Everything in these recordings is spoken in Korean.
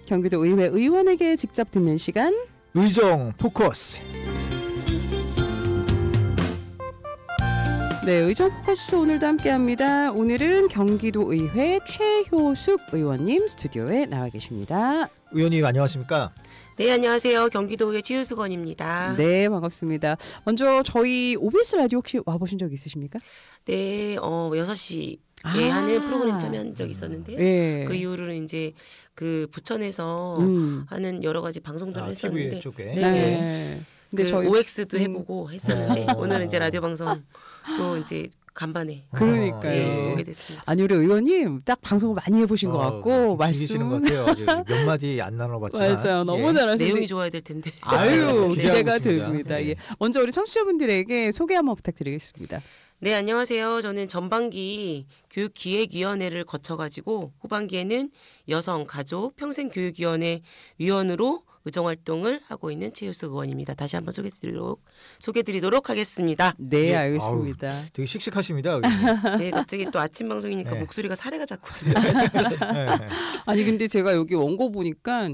경기도 의회 의원에게 직접 듣는 시간. 의정 포커스. 네, 의정 포커스 오늘도 함께합니다. 오늘은 경기도 의회 최효숙 의원님 스튜디오에 나와 계십니다. 의원님 안녕하십니까? 네, 안녕하세요. 경기도의회 최효숙 의원입니다. 네, 반갑습니다. 먼저 저희 OBS 라디오 혹시 와보신 적 있으십니까? 네, 6시에 하는 프로그램 참여한 적이 있었는데요. 네. 그 이후로는 이제 그 부천에서 하는 여러 가지 방송들을 했었는데, TV 쪽에. 네. 근데 그 저희 OX도 해보고 했었는데 오늘은 이제 라디오 방송 또 이제 간만에 그러니까요. 오게 됐습니다. 아니 우리 의원님 딱 방송을 많이 해보신 것 같고 말씀이시는 것 같아요. 아직 몇 마디 안 나눠봤지만. 맞아요. 너무 잘하시는데 내용이 좋아야 될 텐데. 아유 기대가 기대하고 있습니다. 됩니다. 네. 예. 먼저 우리 청취자분들에게 소개 한번 부탁드리겠습니다. 네, 안녕하세요. 저는 전반기 교육기획위원회를 거쳐가지고 후반기에는 여성, 가족, 평생교육위원회 위원으로 의정활동을 하고 있는 최효숙 의원입니다. 다시 한번 소개드리도록 하겠습니다. 네, 예. 알겠습니다. 아우, 되게 씩씩하십니다. 의원님. 네, 갑자기 또 아침 방송이니까 네. 목소리가 사례가 자꾸 들려요. 네. 아니 근데 제가 여기 원고 보니까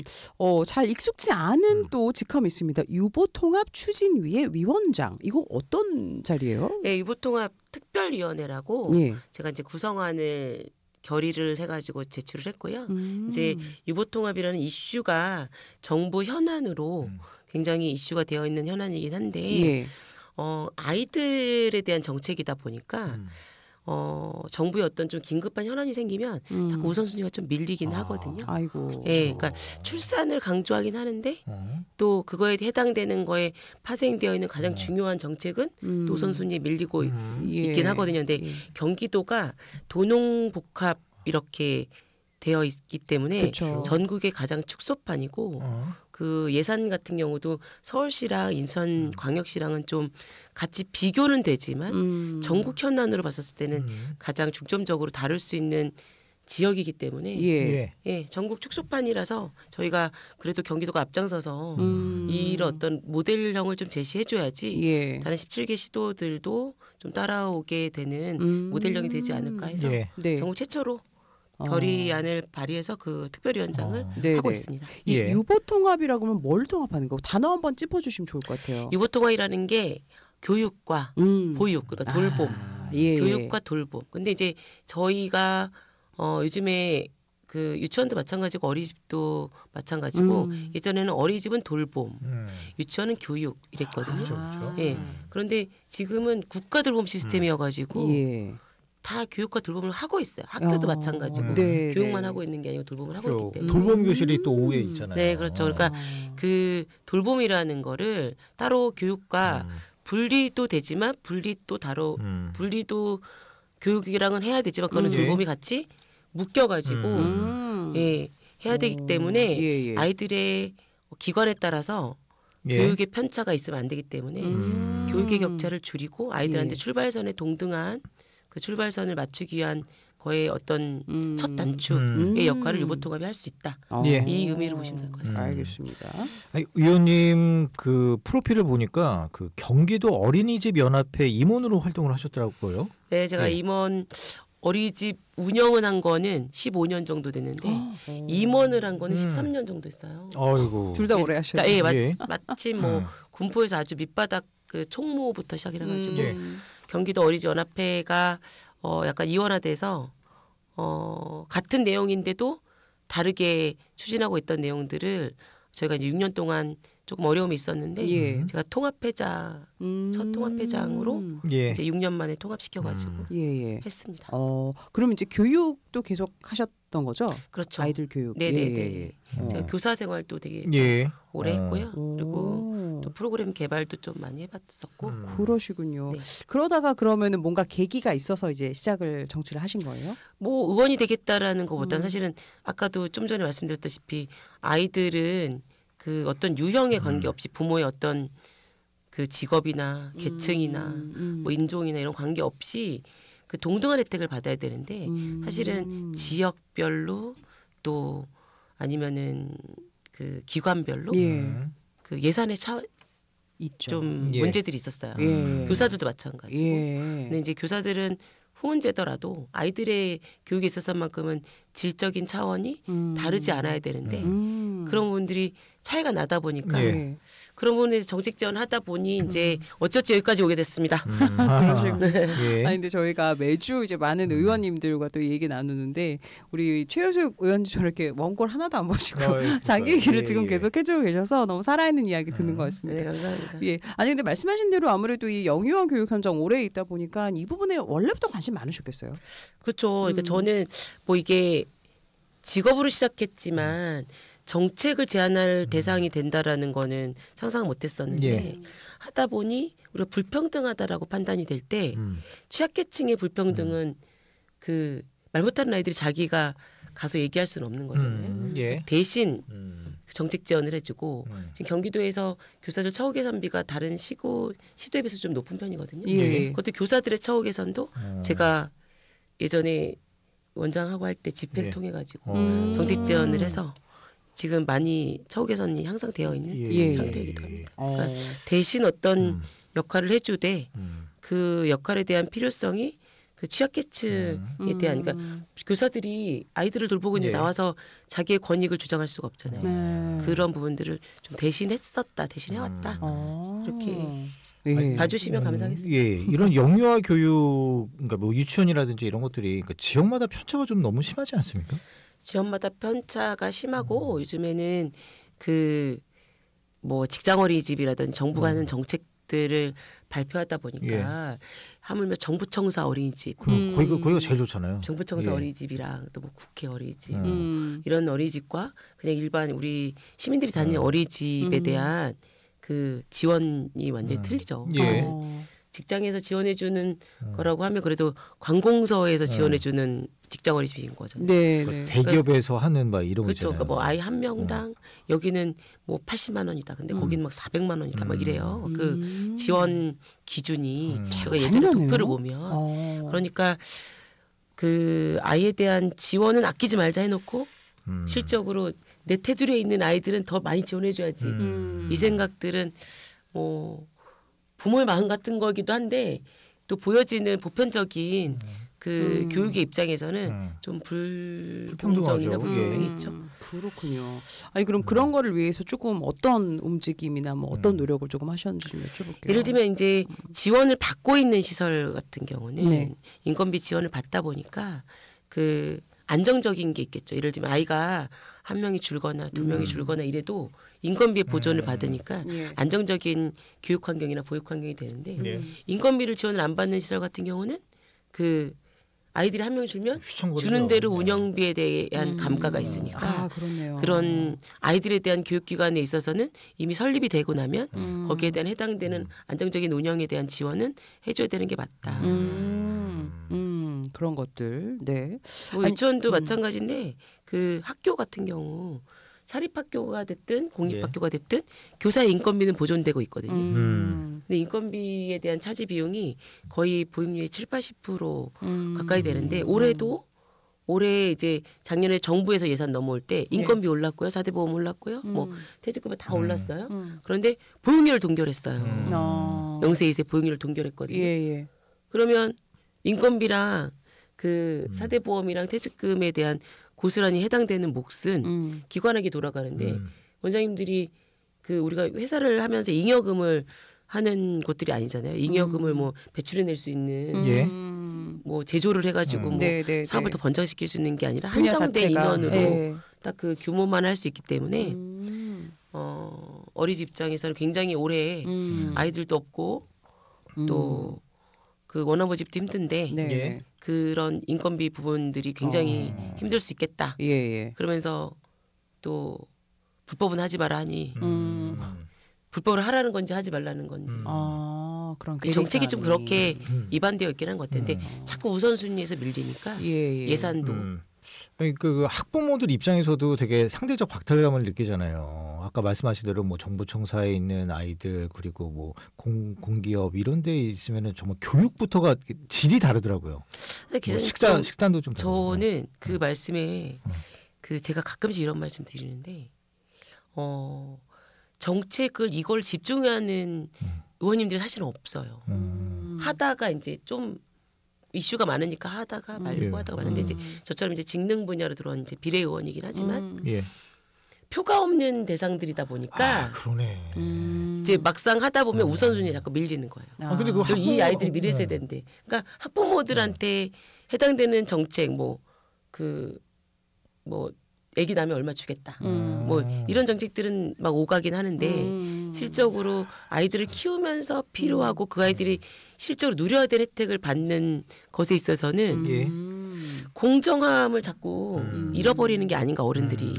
잘 익숙지 않은 또 직함이 있습니다. 유보통합추진위의 위원장. 이거 어떤 자리예요? 네, 유보통합 특별위원회라고 예. 제가 이제 구성안을 결의를 해가지고 제출을 했고요. 이제 유보통합이라는 이슈가 정부 현안으로 굉장히 이슈가 되어 있는 현안이긴 한데 예. 아이들에 대한 정책이다 보니까 정부의 어떤 좀 긴급한 현안이 생기면 자꾸 우선순위가 좀 밀리긴 하거든요. 아이고. 예, 그러니까 출산을 강조하긴 하는데 또 그거에 해당되는 거에 파생되어 있는 가장 중요한 정책은 또 우선순위에 밀리고 있긴 하거든요. 근데 경기도가 도농복합 이렇게 되어 있기 때문에 그쵸. 전국의 가장 축소판이고 그 예산 같은 경우도 서울시랑 인천광역시랑은 좀 같이 비교는 되지만 전국 현안으로 봤었을 때는 가장 중점적으로 다룰 수 있는 지역이기 때문에 예. 예, 전국 축소판이라서 저희가 그래도 경기도가 앞장서서 이런 어떤 모델형을 좀 제시해줘야지 예. 다른 17개 시도들도 좀 따라오게 되는 모델형이 되지 않을까 해서 예. 네. 전국 최초로 결의안을 발의해서 그 특별위원장을 네네. 하고 있습니다. 이 예. 유보통합이라고 하면 뭘 통합하는 거고 단어 한번 짚어주시면 좋을 것 같아요. 유보통합이라는 게 교육과 보육, 그러니까 돌봄, 예. 교육과 돌봄. 근데 이제 저희가 요즘에 그 유치원도 마찬가지고 어린이집도 마찬가지고 예전에는 어린이집은 돌봄, 유치원은 교육 이랬거든요. 그렇죠. 예. 그런데 지금은 국가 돌봄 시스템이어가지고 예. 다 교육과 돌봄을 하고 있어요. 학교도 마찬가지고 네, 교육만 네. 하고 있는 게 아니고 돌봄을 하고 그렇죠. 있기 때문에. 돌봄 교실이 또 오후에 있잖아요. 네, 그렇죠. 그러니까 그 돌봄이라는 거를 따로 교육과 분리도 되지만 분리도 분리도 교육이랑은 해야 되지만 그거는 돌봄이 같이 묶여가지고 예 해야 되기 때문에 예. 아이들의 기관에 따라서 예. 교육의 편차가 있으면 안 되기 때문에 교육의 격차를 줄이고 아이들한테 예. 출발선에 동등한 그 출발선을 맞추기 위한 거의 어떤 첫 단추의 역할을 유보통합이 할 수 있다. 예. 이 의미로 보시면 될 것 같습니다. 알겠습니다. 아니, 의원님 그 프로필을 보니까 그 경기도 어린이집 연합회 임원으로 활동을 하셨더라고요. 네, 제가 네. 임원 어린이집 운영은 한 거는 15년 정도 됐는데 임원을 한 거는 13년 정도 했어요. 아이고. 둘 다 오래 하셨네요. 그러니까 예. 마침 뭐 군포에서 아주 밑바닥 그 총무부터 시작해가지고 예. 경기도 어린이집 연합회가 약간 이원화돼서 같은 내용인데도 다르게 추진하고 있던 내용들을 저희가 이제 6년 동안 조금 어려움이 있었는데 예. 제가 통합회장 첫 통합회장으로 예. 이제 6년 만에 통합시켜가지고 예. 했습니다. 그럼 이제 교육도 계속 하셨던 거죠? 그렇죠. 아이들 교육. 네네네. 예. 제가 교사 생활도 되게 예. 오래 했고요. 오. 그리고 또 프로그램 개발도 좀 많이 해봤었고. 그러시군요. 네. 그러다가 그러면은 뭔가 계기가 있어서 이제 시작을 정치를 하신 거예요? 뭐 의원이 되겠다라는 것보다는 사실은 아까도 좀 전에 말씀드렸다시피 아이들은 그 어떤 유형에 관계없이 부모의 어떤 그 직업이나 계층이나 뭐 인종이나 이런 관계없이 그 동등한 혜택을 받아야 되는데 사실은 지역별로 또 아니면은 그 기관별로 그 예산의 있죠. 좀 예. 문제들이 있었어요. 예. 교사들도 마찬가지고. 예. 근데 이제 교사들은 후문제더라도 아이들의 교육에 있어서만큼은 질적인 차원이 다르지 않아야 되는데 그런 부분들이 차이가 나다 보니까 예. 그런 부분에서 정책 지원하다 보니 이제 어쩌지 여기까지 오게 됐습니다. 그러시군요. 예. 아니 근데 저희가 매주 이제 많은 의원님들과 또 얘기 나누는데 우리 최효숙 의원님처럼 이렇게 원골 하나도 안 보시고 자기 얘기를 예, 지금 예. 계속 해주고 계셔서 너무 살아있는 이야기 듣는 것 같습니다. 네, 감사합니다. 예. 아니 근데 말씀하신 대로 아무래도 이 영유아 교육 현장 오래 있다 보니까 이 부분에 원래부터 관심 많으셨겠어요. 그렇죠. 그러니까 저는 뭐 이게 직업으로 시작했지만 정책을 제안할 대상이 된다라는 거는 상상 못했었는데 예. 하다 보니 우리가 불평등하다라고 판단이 될 때 취약계층의 불평등은 그 말 못하는 아이들이 자기가 가서 얘기할 수는 없는 거잖아요. 예. 대신 정책 지원을 해주고 지금 경기도에서 교사들 처우 개선비가 다른 시도에 비해서 좀 높은 편이거든요. 예. 그것도 교사들의 처우 개선도 제가 예전에 원장하고 할 때 집회를 예. 통해 가지고 정책 지원을 해서 지금 많이 처우 개선이 향상 되어 있는 예. 상태이기도 합니다. 어. 그러니까 대신 어떤 역할을 해주되 그 역할에 대한 필요성이 그 취약계층에 대한 그러니까 교사들이 아이들을 돌보고 있는데 예. 나와서 자기의 권익을 주장할 수가 없잖아요. 네. 그런 부분들을 좀 대신했었다, 대신해왔다. 어. 그렇게 예. 봐주시면 감사하겠습니다. 예, 이런 영유아 교육, 그러니까 뭐 유치원이라든지 이런 것들이 그러니까 지역마다 편차가 좀 너무 심하지 않습니까? 지역마다 편차가 심하고 요즘에는 그 뭐 직장 어린이집이라든지 정부가 하는 정책들을 발표하다 보니까 하물며 정부청사 어린이집, 거기가 제일 좋잖아요. 정부청사 예. 어린이집이랑 또 뭐 국회 어린이집 음. 이런 어린이집과 그냥 일반 우리 시민들이 다니는 어린이집에 대한 그 지원이 완전히 틀리죠. 예. 어. 직장에서 지원해주는 거라고 하면 그래도 관공서에서 지원해주는 직장 어린이집인 거잖아요. 네, 그러니까 네. 대기업에서 하는 막 이런 거 그렇죠. 있잖아요. 그러니까 뭐 아이 한 명당 여기는 뭐 80만 원이다. 근데 거기는 막 400만 원이다. 막 이래요. 그 지원 기준이 제가 예전에 다르네요. 도표를 보면 어. 그러니까 그 아이에 대한 지원은 아끼지 말자 해놓고 실적으로 내 테두리에 있는 아이들은 더 많이 지원해줘야지. 이 생각들은 뭐 부모의 마음 같은 거기도 한데 또 보여지는 보편적인 그 교육의 입장에서는 좀 불공정이나 불평등하죠. 불평등이 예. 있죠. 그렇군요. 아니 그럼 그런 거를 위해서 조금 어떤 움직임이나 뭐 어떤 노력을 조금 하셨는지 좀 여쭤볼게요. 예를 들면 이제 지원을 받고 있는 시설 같은 경우는 네. 인건비 지원을 받다 보니까 그 안정적인 게 있겠죠. 예를 들면 아이가 한 명이 줄거나 두 명이 줄거나 이래도 인건비의 보존을 받으니까 예. 안정적인 교육 환경이나 보육 환경이 되는데 예. 인건비를 지원을 안 받는 시설 같은 경우는 그 아이들이 한 명이 줄면 휘청거리죠. 주는 대로 네. 운영비에 대한 감가가 있으니까 아 그렇네요. 그런 아이들에 대한 교육기관에 있어서는 이미 설립이 되고 나면 거기에 대한 해당되는 안정적인 운영에 대한 지원은 해줘야 되는 게 맞다. 그런 것들. 네. 뭐 유치원도 마찬가지인데 그 학교 같은 경우 사립학교가 됐든 공립학교가 됐든 교사의 인건비는 보존되고 있거든요. 근데 인건비에 대한 차지 비용이 거의 보육률의 70-80% 가까이 되는데 올해 이제 작년에 정부에서 예산 넘어올 때 인건비 올랐고요. 4대 보험 올랐고요. 뭐 퇴직금이 다 올랐어요. 그런데 보육률을 동결했어요. 어. 0세 2세 보육률을 동결했거든요. 예. 그러면 인건비랑 그 4대 보험이랑 퇴직금에 대한 고스란히 해당되는 몫은 기관에게 돌아가는데 원장님들이 그 우리가 회사를 하면서 잉여금을 하는 곳들이 아니잖아요. 잉여금을 뭐 배출해낼 수 있는 예. 뭐 제조를 해가지고 뭐 네, 네, 사업을 네. 더 번창시킬 수 있는 게 아니라 분야 한정된 자체가. 인원으로 예. 딱 그 규모만 할 수 있기 때문에 어린이집 입장에서는 굉장히 오래 아이들도 없고 또 그 원어버집도 힘든데 네. 예. 그런 인건비 부분들이 굉장히 힘들 수 있겠다. 예. 그러면서 또 불법은 하지 마라 하니 음. 불법을 하라는 건지 하지 말라는 건지 아 그런 그 정책이 좀 괴리감이. 그렇게 위반되어 있긴 한 것 같은데 자꾸 우선순위에서 밀리니까 예. 예산도 아니, 그 학부모들 입장에서도 되게 상대적 박탈감을 느끼잖아요. 아까 말씀하신 대로 뭐 정부청사에 있는 아이들 그리고 뭐 공기업 이런 데 있으면은 정말 교육부터가 질이 다르더라고요. 근데 뭐 기자님, 식단도 좀 다르고. 저는 그 말씀에 그 제가 가끔씩 이런 말씀 드리는데 정책을 이걸 집중하는 의원님들이 사실은 없어요. 하다가 이제 좀 이슈가 많으니까 하다가 말고 예. 하다가 말는데 이제 저처럼 이제 직능 분야로 들어온 이제 비례의원이긴 하지만 예. 표가 없는 대상들이다 보니까 그러네. 이제 막상 하다 보면 우선순위에 자꾸 밀리는 거예요. 근데 그 그리고 이 학부모- 아이들이 미래 세대인데, 그러니까 학부모들한테 해당되는 정책 뭐 아기 낳으면 얼마 주겠다. 뭐 이런 정책들은 막 오가긴 하는데 실적으로 아이들을 키우면서 필요하고 그 아이들이 실적으로 누려야 될 혜택을 받는 것에 있어서는 예. 공정함을 자꾸 잃어버리는 게 아닌가 어른들이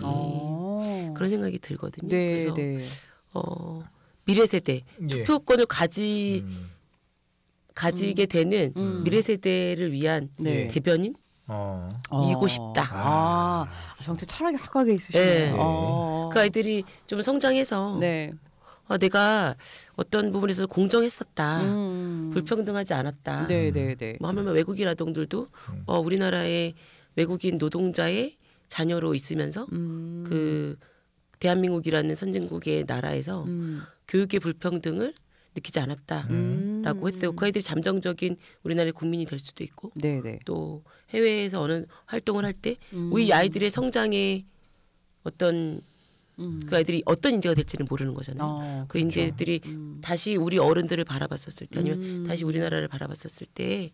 그런 생각이 들거든요. 네, 그래서 네. 미래 세대 예. 투표권을 가지게 되는 미래 세대를 위한 네. 대변인 이고 싶다. 정치 철학이 확고하게 있으시네요. 네. 그 아이들이 좀 성장해서 네. 내가 어떤 부분에서 공정했었다. 불평등하지 않았다. 네, 네, 네. 뭐 하면 외국인 아동들도 우리나라의 외국인 노동자의 자녀로 있으면서 그 대한민국이라는 선진국의 나라에서 교육의 불평등을 느끼지 않았다라고 했대요. 그 아이들이 잠정적인 우리나라의 국민이 될 수도 있고 네, 네. 또 해외에서 어느 활동을 할 때 우리 아이들의 성장에 어떤 그 아이들이 어떤 인재가 될지는 모르는 거잖아요. 그 인재들이 다시 우리 어른들을 바라봤었을 때 아니면 다시 우리나라를 바라봤었을 때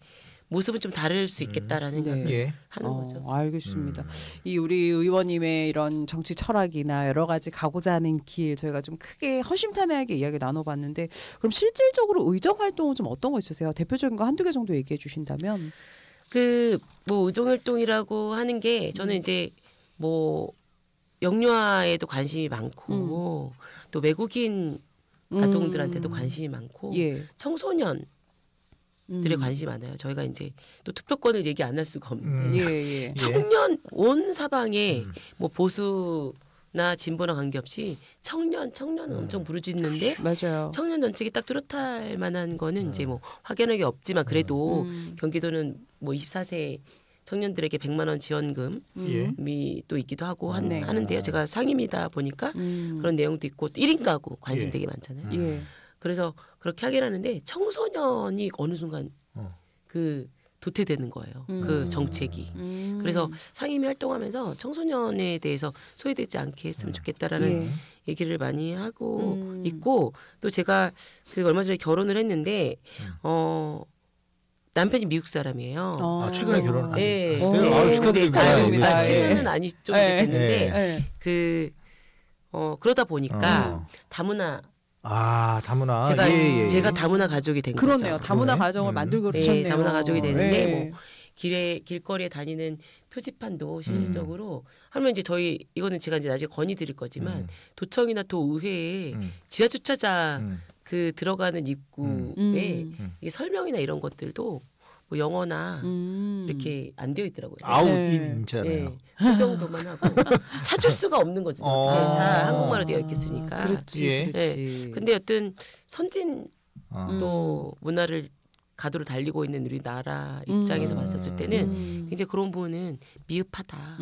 모습은 좀 다를 수 있겠다라는 생각을 예. 하는 거죠. 알겠습니다. 이 우리 의원님의 이런 정치 철학이나 여러 가지 가고자 하는 길 저희가 좀 크게 허심탄회하게 이야기 나눠봤는데 그럼 실질적으로 의정 활동은 좀 어떤 거 있으세요? 대표적인 거 한두 개 정도 얘기해 주신다면. 뭐 의정 활동이라고 하는 게 저는 이제 뭐 영유아에도 관심이 많고 또 외국인 아동들한테도 관심이 많고 예. 청소년 들의 관심이 많아요. 저희가 이제 또 투표권을 얘기 안 할 수가 없는데 예, 예. 청년 온 사방에 뭐 보수나 진보나 관계없이 청년은 엄청 부르짖는데 맞아요. 청년 정책이 딱 뚜렷할 만한 거는 이제 뭐 확연하게 없지만 그래도 경기도는 뭐 24세 청년들에게 100만 원 지원금이 예. 또 있기도 하고 네. 하는데요. 제가 상임이다 보니까 그런 내용도 있고 또 1인 가구 관심 예. 되게 많잖아요. 예. 그래서 그렇게 하긴 하는데 청소년이 어느 순간 그 도태되는 거예요. 그 정책이. 그래서 상임위 활동하면서 청소년에 대해서 소외되지 않게 했으면 좋겠다라는 예. 얘기를 많이 하고 있고 또 제가 그 얼마 전에 결혼을 했는데 남편이 미국 사람이에요. 최근에 결혼 네. 하셨어요? 네. 아유, 축하드립니다. 네. 최근은 아니 좀 이제 네. 됐는데 예. 그러다 보니까 다문화 다문화. 제가 다문화 가족이 된 그러네요. 거죠. 다문화 가정을 만들고 그러셨네요. 네, 다문화 가족이 되는데 예. 뭐 길거리에 다니는 표지판도 실질적으로 하면 이제 이거는 제가 이제 나중에 건의드릴 거지만 도청이나 도의회에 지하 주차장 그 들어가는 입구에 이게 설명이나 이런 것들도 뭐 영어나 이렇게 안 되어 있더라고요. 아웃인잖아요. 그 정도만 하고 찾을 수가 없는 거죠. 어떻게 다 한국말로 되어 있겠으니까. 그렇지, 예. 그렇지. 근데 여튼 선진 또 문화를 가도로 달리고 있는 우리나라 입장에서 봤었을 때는 굉장히 그런 부분은 미흡하다.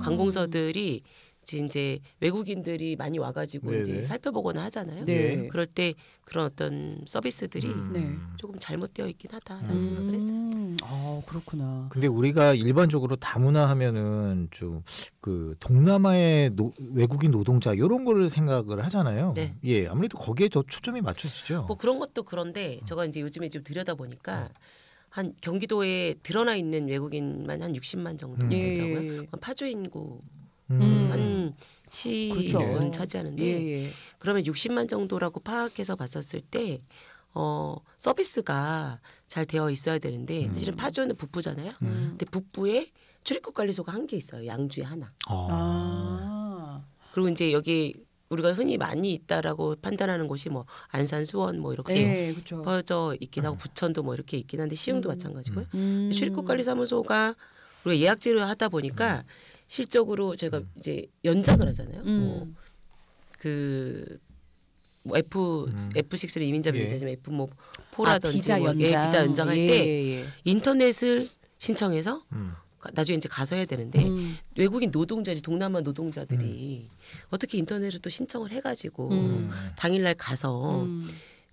관공서들이 이제 외국인들이 많이 와가지고 네네. 이제 살펴보거나 하잖아요. 네. 그럴 때 그런 어떤 서비스들이 네. 조금 잘못되어 있긴 하다라는 생각을 했어요. 그렇구나. 근데 우리가 일반적으로 다문화 하면은 좀 그 동남아의 외국인 노동자 이런 거를 생각을 하잖아요. 네. 예, 아무래도 거기에 더 초점이 맞춰지죠. 뭐 그런 것도 그런데 제가 이제 요즘에 좀 들여다 보니까 한 경기도에 드러나 있는 외국인만 한 60만 정도 되더라고요. 예. 파주 인구 음. 한 시는 그렇죠. 차지하는데 예, 예. 그러면 60만 정도라고 파악해서 봤었을 때 서비스가 잘 되어 있어야 되는데 사실은 파주는 북부잖아요. 근데 북부에 출입국 관리소가 한 개 있어요. 양주에 하나. 그리고 이제 여기 우리가 흔히 많이 있다라고 판단하는 곳이 뭐 안산, 수원 뭐 이렇게 예, 그렇죠. 퍼져 있긴 하고 부천도 뭐 이렇게 있긴 한데 시흥도 마찬가지고요. 출입국관리사무소가 우리가 예약제로 하다 보니까 실적으로 제가 이제 연장을 하잖아요. 뭐 F6는 이민자 비자지만 F 뭐 4라든지 비자 뭐 연장. 비자 연장할 때 예. 인터넷을 신청해서 나중에 이제 가서 해야 되는데 외국인 노동자들이 동남아 노동자들이 어떻게 인터넷으로 또 신청을 해가지고 당일날 가서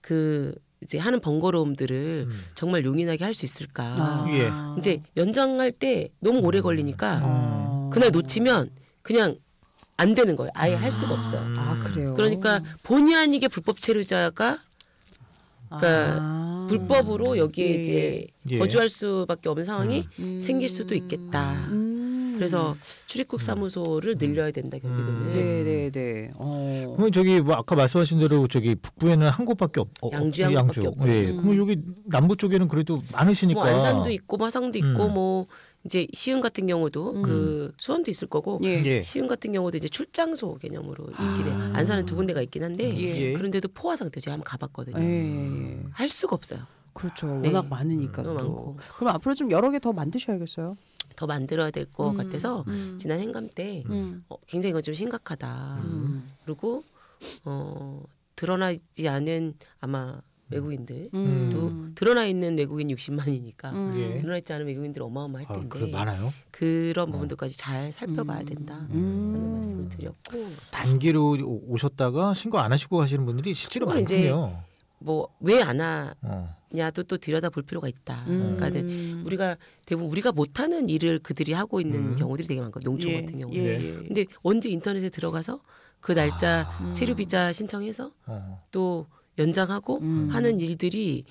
그 이제 하는 번거로움들을 정말 용인하게 할 수 있을까. 예. 이제 연장할 때 너무 오래 걸리니까 그날 놓치면 그냥 안 되는 거예요. 아예 할 수가 없어요. 그래요. 그러니까 본의 아니게 불법 체류자가 그러니까 불법으로 여기에 예, 이제 예. 거주할 수밖에 없는 상황이 생길 수도 있겠다. 그래서 출입국 사무소를 늘려야 된다 경기도는. 네네네. 그러면 저기 뭐 아까 말씀하신 대로 저기 북부에는 한 곳밖에 양주에 한 곳밖에 없고. 예. 그러면 여기 남부 쪽에는 그래도 많으시니까. 뭐 안산도 있고 뭐 화성도 있고 뭐 이제 시흥 같은 경우도 그 수원도 있을 거고 예. 예. 시흥 같은 경우도 이제 출장소 개념으로 있긴 해. 안산은 2군데가 있긴 한데 예. 그런데도 포화 상태 제가 한번 가봤거든요. 예. 할 수가 없어요. 그렇죠. 네. 워낙 많으니까 너무 또. 많고. 그럼 앞으로 좀 여러 개 더 만드셔야겠어요. 더 만들어야 될 것 같아서 지난 행감 때 굉장히 이건 좀 심각하다. 그리고 드러나지 않은 아마 외국인들도 드러나 있는 외국인 60만이니까 예. 드러나 있지 않은 외국인들 어마어마할 텐데 그래 많아요. 그런 부분들까지 잘 살펴봐야 된다. 라는 말씀을 드렸고 단기로 오셨다가 신고 안 하시고 하시는 분들이 실제로 그건 이제 많군요. 뭐 왜 안 어. 하냐도 또 들여다 볼 필요가 있다. 그러니까는 우리가 대부분 우리가 못하는 일을 그들이 하고 있는 경우들이 되게 많거든요. 농촌 예. 같은 경우. 예. 근데 언제 인터넷에 들어가서 그 날짜 체류 비자 신청해서 또 연장하고 하는 일들이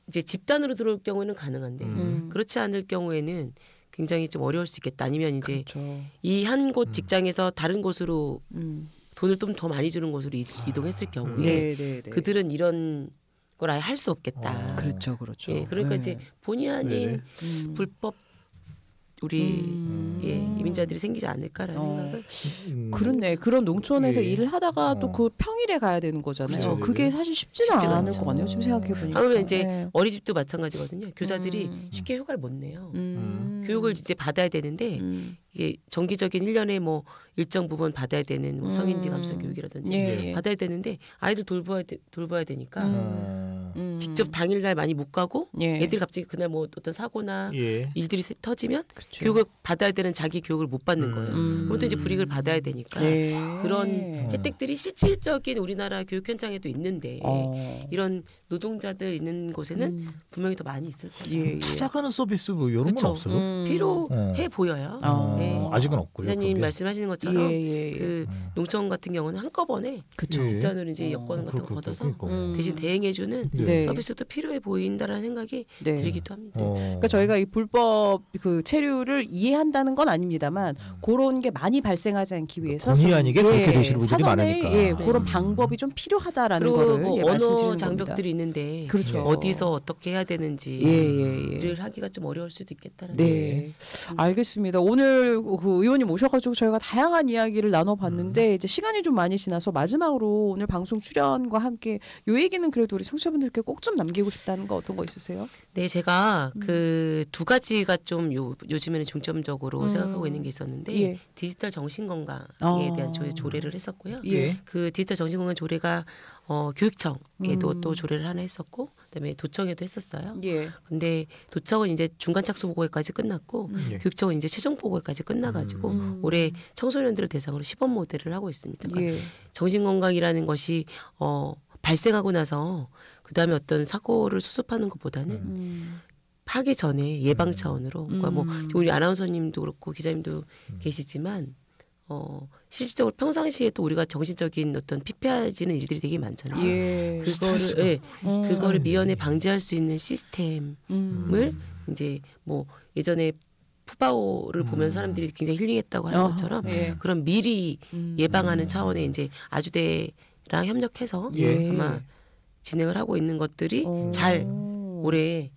이제 집단으로 들어올 경우에는 가능한데 그렇지 않을 경우에는 굉장히 좀 어려울 수 있겠다. 아니면 이제 그렇죠. 이 한 곳 직장에서 다른 곳으로 돈을 좀 더 많이 주는 곳으로 이동했을 경우에 네네네. 그들은 이런 걸 아예 할 수 없겠다. 그렇죠, 그렇죠. 예, 그러니까 네. 이제 본의 아닌 불법 우리 예, 이민자들이 생기지 않을까라는 생각을 그렇네. 그런 농촌에서 예. 일을 하다가 또 그 평일에 가야 되는 거잖아요. 그렇죠. 그게 사실 쉽지는 쉽지가 않을 않죠. 것 같네요. 지금 생각해 보니까. 아무면 이제 어린이집도 마찬가지거든요. 교사들이 쉽게 휴가를 못 내요. 교육을 이제 받아야 되는데 이게 정기적인 1년에 뭐 일정 부분 받아야 되는 뭐 성인지 감성 교육이라든지 예. 받아야 되는데 아이들 돌봐야 되니까 직접 당일날 많이 못 가고 예. 애들이 갑자기 그날 뭐 어떤 사고나 예. 일들이 터지면 그렇죠. 교육을 받아야 되는 자기 교육을 못 받는 거예요. 그럼 또 이제 불이익을 받아야 되니까 네. 그런 혜택들이 실질적인 우리나라 교육 현장에도 있는데 이런 노동자들 있는 곳에는 분명히 더 많이 있을 거예요. 예, 예. 찾아가는 서비스 뭐 이런 그쵸. 건 없어요? 필요해 보여요. 네. 아직은 없고요. 기자님 그게. 말씀하시는 것처럼 예, 예, 예. 그 농촌 같은 경우는 한꺼번에 그쵸. 예. 집단으로 이제 여권 같은 거 그렇겠다. 걷어서 그러니까. 대신 대행해주는 네. 서비스도 필요해 보인다라는 생각이 네. 들기도 합니다. 그러니까 저희가 이 불법 그 체류를 이해한다는 건 아닙니다만 그런 게 많이 발생하지 않기 위해서 본의 좀, 아니게 그렇게 되시는 분들이 사전에 많으니까. 예, 그런 방법이 좀 필요하다라는 그리고 거를 뭐 예, 언어 말씀드리는 장벽들이 겁니다. 있는데 그렇죠. 어디서 어떻게 해야 예, 되는지를 예, 예. 하기가 좀 어려울 수도 있겠다는 네, 알겠습니다. 오늘 그 의원님 오셔가지고 저희가 다양한 이야기를 나눠봤는데 이제 시간이 좀 많이 지나서 마지막으로 오늘 방송 출연과 함께 요 얘기는 그래도 우리 청취자분들께 꼭 좀 남기고 싶다는 거 어떤 거 있으세요? 네, 제가 그 두 가지가 좀 요즘에는 중점적으로 생각하고 있는 게 있었는데 예. 디지털 정신건강에 아. 대한 조례를 했었고요. 예. 그 디지털 정신건강 조례가 교육청에도 또 조례를 하나 했었고 그다음에 도청에도 했었어요. 예. 근데 도청은 이제 중간 착수 보고회까지 끝났고 예. 교육청은 이제 최종 보고회까지 끝나가지고 올해 청소년들을 대상으로 시범 모델을 하고 있습니다. 그러니까 예. 정신건강이라는 것이 발생하고 나서 그 다음에 어떤 사고를 수습하는 것보다는 하기 전에 예방 차원으로 그러니까 뭐 우리 아나운서님도 그렇고 기자님도 계시지만 실질적으로 평상시에도 우리가 정신적인 어떤 피폐해지는 일들이 되게 많잖아요. 예. 그거를 미연에 방지할 수 있는 시스템을 이제 뭐 예전에 푸바오를 보면 사람들이 굉장히 힐링했다고 하는 것처럼 예. 그런 미리 예방하는 차원의 이제 아주대랑 협력해서 예. 아마 진행을 하고 있는 것들이 잘 올해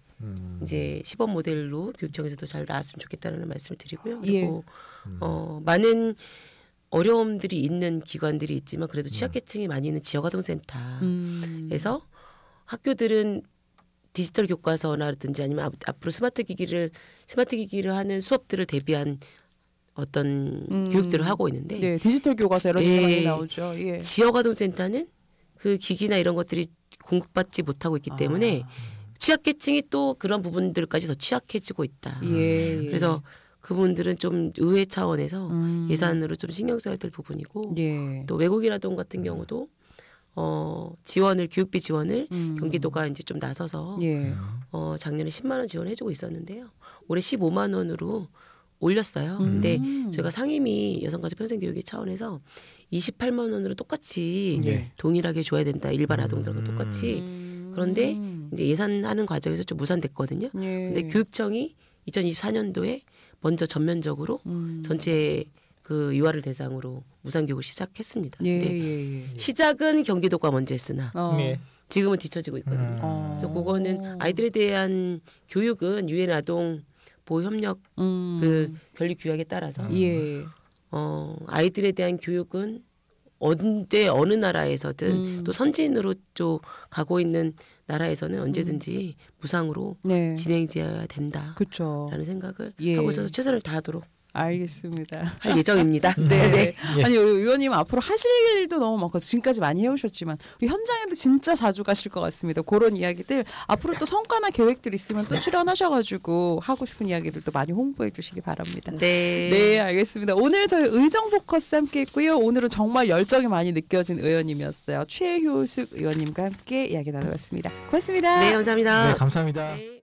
이제 시범 모델로 교육청에서도 잘 나왔으면 좋겠다는 말씀을 드리고요. 그리고 많은 어려움들이 있는 기관들이 있지만 그래도 취약계층이 많이 있는 지역아동센터에서 학교들은 디지털 교과서라든지 아니면 앞으로 스마트 기기를 하는 수업들을 대비한 어떤 교육들을 하고 있는데 네, 디지털 교과서 이런 게 많이 나오죠. 예. 지역아동센터는 그 기기나 이런 것들이 공급받지 못하고 있기 때문에 취약계층이 또 그런 부분들까지 더 취약해지고 있다. 예. 그래서 그분들은 좀 의회 차원에서 예산으로 좀 신경 써야 될 부분이고 예. 또 외국인 아동 같은 경우도 지원을 교육비 지원을 경기도가 이제 좀 나서서 예. 작년에 10만 원 지원해주고 있었는데요. 올해 15만 원으로 올렸어요. 근데 저희가 상임위 여성가족 평생교육의 차원에서 28만 원으로 똑같이 네. 동일하게 줘야 된다. 일반 아동들과 똑같이. 그런데 이제 예산하는 과정에서 좀 무산됐거든요. 예. 근데 교육청이 2024년도에 먼저 전면적으로 전체 그 유아를 대상으로 무상교육을 시작했습니다. 예, 근데 예, 예. 시작은 경기도가 먼저 했으나 예. 지금은 뒤처지고 있거든요. 그래서 그거는 아이들에 대한 교육은 유엔 아동 보호 협력 그 결의 규약에 따라서 예. 아이들에 대한 교육은 언제 어느 나라에서든 또 선진으로 좀 가고 있는 나라에서는 언제든지 무상으로 네. 진행되어야 된다라는 그렇죠. 생각을 예. 하고 있어서 최선을 다하도록 알겠습니다. 할 예정입니다. 네. 예. 아니 우리 의원님 앞으로 하실 일도 너무 많고 지금까지 많이 해오셨지만 우리 현장에도 진짜 자주 가실 것 같습니다. 그런 이야기들 앞으로 또 성과나 계획들 있으면 또 출연하셔가지고 하고 싶은 이야기들도 많이 홍보해 주시기 바랍니다. 네. 네, 알겠습니다. 오늘 저희 의정 포커스 함께했고요. 오늘은 정말 열정이 많이 느껴진 의원님이었어요. 최효숙 의원님과 함께 이야기 나눠봤습니다. 고맙습니다. 네, 감사합니다. 네, 감사합니다. 네.